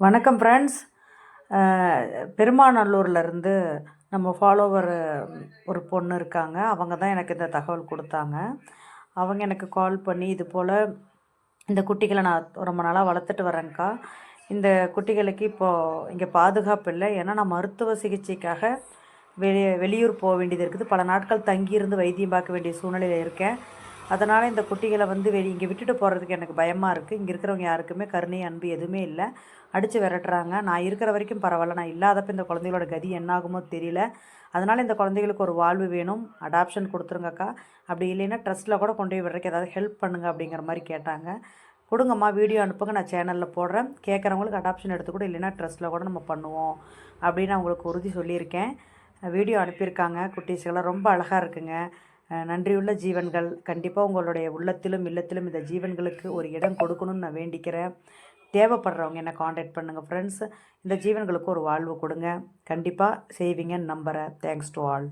வணக்கம் ஃப்ரெண்ட்ஸ். பெருமாநல்லூர்லேருந்து நம்ம ஃபாலோவர் ஒரு பொண்ணு இருக்காங்க. அவங்க தான் எனக்கு இந்த தகவல் கொடுத்தாங்க. அவங்க எனக்கு கால் பண்ணி இது போல் இந்த குட்டிகளை நான் ரொம்ப நாளாக வளர்த்துட்டு வரேங்க்கா. இந்த குட்டிகளுக்கு இப்போது இங்கே பாதுகாப்பு இல்லை. ஏன்னா நான் மருத்துவ சிகிச்சைக்காக வெளியூர் போக வேண்டியது இருக்குது. பல நாட்கள் தங்கியிருந்து வைத்தியம் பார்க்க வேண்டிய சூழ்நிலையில் இருக்கேன். அதனால் இந்த குட்டிகளை வந்து இங்கே விட்டுட்டு போகிறதுக்கு எனக்கு பயமாக இருக்குது. இங்கே இருக்கிறவங்க யாருக்குமே கருணை அன்பு எதுவுமே இல்லை. அடித்து விரட்டுறாங்க. நான் இருக்கிற வரைக்கும் பரவாயில்ல. நான் இல்லாதப்போ இந்த குழந்தைகளோட கதி என்னாகுமோ தெரியல. அதனால் இந்த குழந்தைகளுக்கு ஒரு வாழ்வு வேணும். அடாப்ஷன் கொடுத்துருங்கக்கா. அப்படி இல்லைன்னா ட்ரஸ்ட்டில் கூட கொண்டு போய் விடுறதுக்கு ஏதாவது ஹெல்ப் பண்ணுங்கள் அப்படிங்கிற மாதிரி கேட்டாங்க. கொடுங்கம்மா, வீடியோ அனுப்புங்க, நான் சேனலில் போடுறேன். கேட்குறவங்களுக்கு அடாப்ஷன் எடுத்து கூட இல்லைன்னா ட்ரஸ்ட்டில் கூட நம்ம பண்ணுவோம் அப்படின்னு அவங்களுக்கு உறுதி சொல்லியிருக்கேன். வீடியோ அனுப்பியிருக்காங்க. குட்டீஸ்களாம் ரொம்ப அழகாக இருக்குங்க. நன்றியுள்ள ஜீவன்கள். கண்டிப்பாக உங்களுடைய உள்ளத்திலும் இல்லத்திலும் இந்த ஜீவன்களுக்கு ஒரு இடம் கொடுக்கணும்னு நான் வேண்டிக்கிறேன். தேவைப்படுறவங்க என்னை காண்டாக்ட் பண்ணுங்கள் ஃப்ரெண்ட்ஸ். இந்த ஜீவன்களுக்கு ஒரு வாழ்வு கொடுங்க. கண்டிப்பாக செய்வீங்கன்னு நம்புகிறேன். Thanks to all.